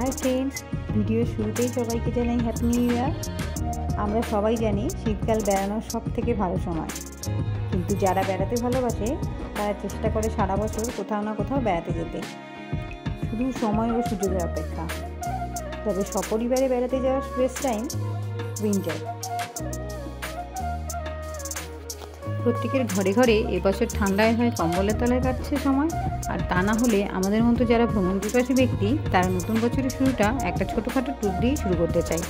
Hi friends, ভিডিওর শুরুতেই সবাইকে জানাই হ্যাপি নিউ ইয়ার। আমরা সবাই জানি শীতকাল বেড়ানোর সব থেকে ভালো সময়, কিন্তু যারা বেড়াতে ভালোবাসে তারা চেষ্টা করে সারা বছর কোথাও না কোথাও বেড়াতে যেতে, শুধু সময় ও সুযোগের অপেক্ষা। তবে সপরিবারে বেড়াতে যাওয়ার বেস্ট টাইম উইন্টার। প্রত্যেকের ঘরে ঘরে এবছর ঠান্ডায় হয় কম্বলের তলায় কাটছে সময়, আর তা না হলে আমাদের মতো যারা ভ্রমণ পিপাসী ব্যক্তি তারা নতুন বছরের শুরুটা একটা ছোটোখাটো ট্যুর দিয়েই শুরু করতে চায়।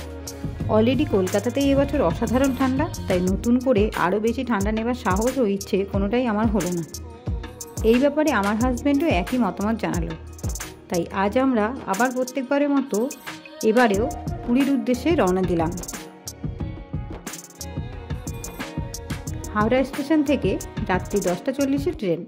অলরেডি কলকাতাতেই এবছর অসাধারণ ঠান্ডা, তাই নতুন করে আরও বেশি ঠান্ডা নেবার সাহস ও ইচ্ছে কোনোটাই আমার হলো না। এই ব্যাপারে আমার হাজব্যান্ডও একই মতামত জানালো। তাই আজ আমরা আবার প্রত্যেকবারের মতো এবারেও পুরীর উদ্দেশ্যে রওনা দিলাম। হাওড়া স্টেশন থেকে রাত্রি 10:40 ট্রেন।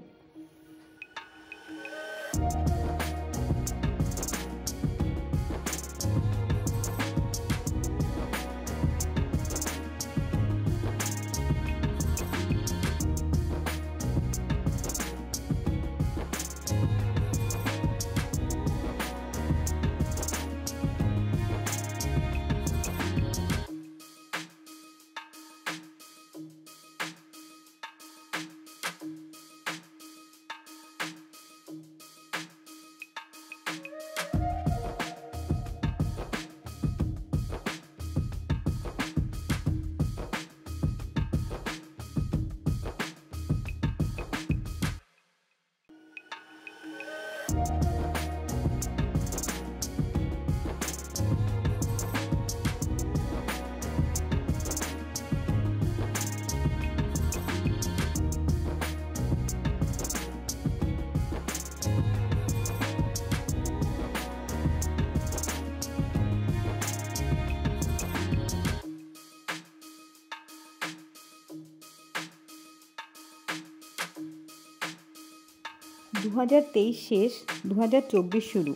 (2023) শেষ, 2024 শুরু।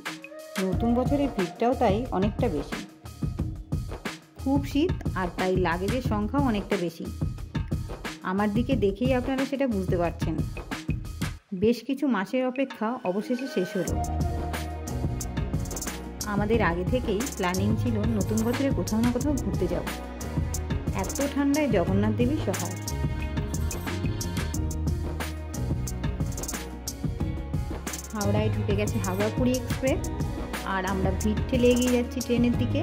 নতুন বছরের ভিড়টাও তাই অনেকটা বেশি। খুব শীত, আর তাই লাগেজের সংখ্যাও অনেকটা বেশি। আমার দিকে দেখেই আপনারা সেটা বুঝতে পারছেন। বেশ কিছু মাসের অপেক্ষা অবশেষে শেষ হলো। আমাদের আগে থেকেই প্ল্যানিং ছিল নতুন বছরে কোথাও না কোথাও ঘুরতে যাব। এত ঠান্ডায় জগন্নাথ দেবীর সহায়। হাওড়ায় ঢুকে গেছে হাওড়া পুরী এক্সপ্রেস, আর আমরা ভিড় ঠেলে এগিয়ে যাচ্ছি ট্রেনের দিকে।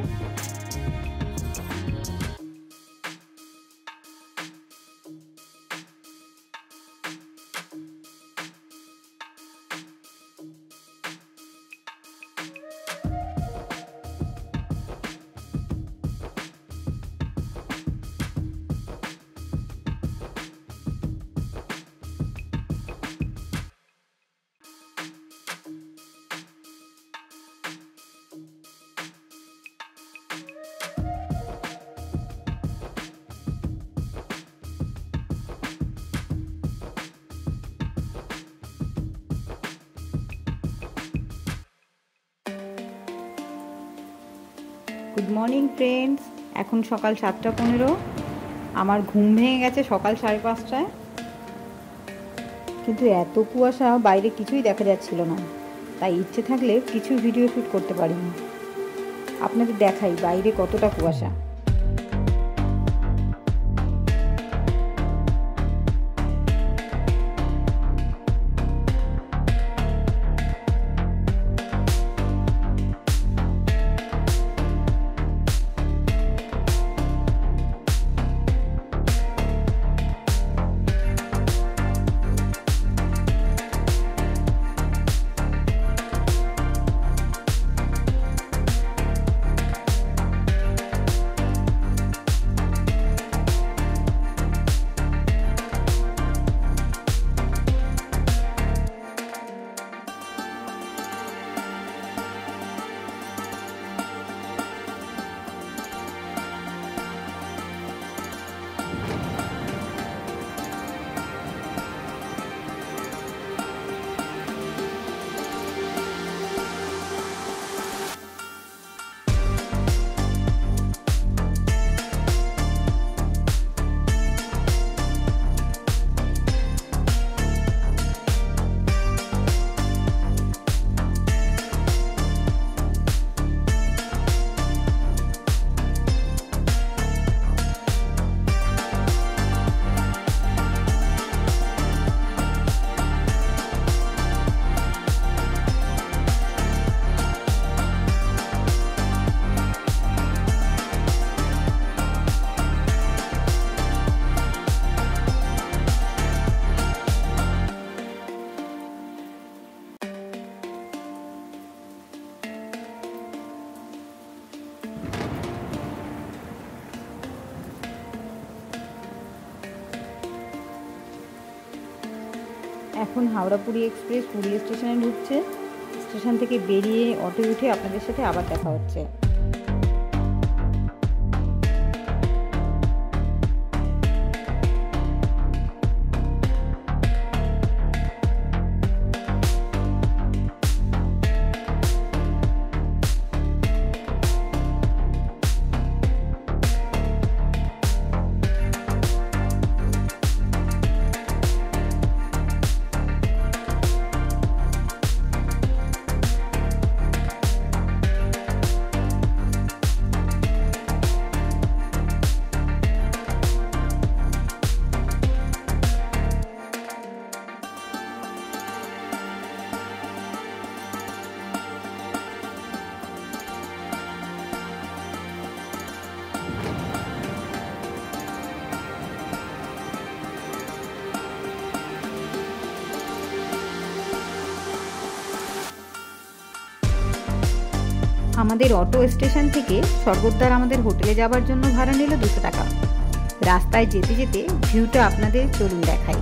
গুড মর্নিং ফ্রেন্ডস, এখন সকাল 7:15। আমার ঘুম ভেঙে গেছে সকাল 5:30টায়, কিন্তু এত কুয়াশা বাইরে কিছুই দেখা যাচ্ছিল না, তাই ইচ্ছে থাকলে কিছু ভিডিও শ্যুট করতে পারিনি। আপনাদের দেখাই বাইরে কতটা কুয়াশা। এখন হাওড়া পুরী এক্সপ্রেস পুরী স্টেশনে ঢুকছে। স্টেশন থেকে বেরিয়ে অটোয় উঠে আপনাদের সাথে আবার দেখা হচ্ছে। আমাদের অটো স্টেশন থেকে স্বর্গদ্বার আমাদের হোটেলে যাবার জন্য ভাড়া নিল 200 টাকা। রাস্তায় যেতে যেতে ভিউটা আপনাদের চলুন দেখাই।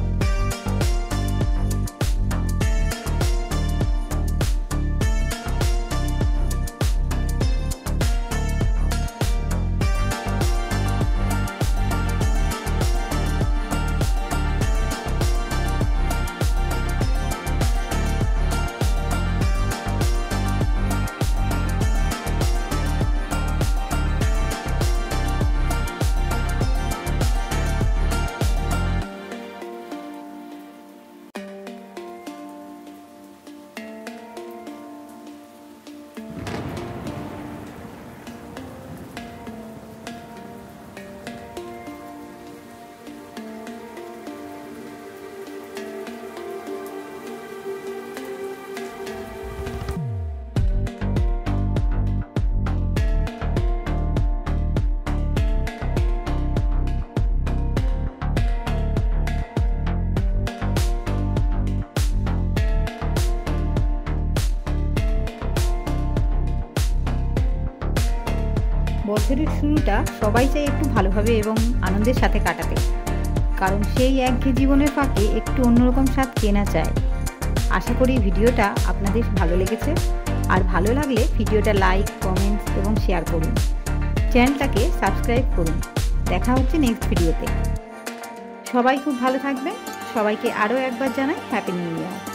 বছরের শুরুটা সবাই চাই একটু ভালোভাবে এবং আনন্দের সাথে কাটাতে, কারণ সেই একঘেয়ে জীবনের ফাঁকে একটু অন্যরকম স্বাদ কেনা চায়। আশা করি ভিডিওটা আপনাদের ভালো লেগেছে, আর ভালো লাগলে ভিডিওটা লাইক, কমেন্টস এবং শেয়ার করুন। চ্যানেলটাকে সাবস্ক্রাইব করুন। দেখা হচ্ছে নেক্সট ভিডিওতে। সবাই খুব ভালো থাকবেন। সবাইকে আরও একবার জানাই হ্যাপি নিউ ইয়ার।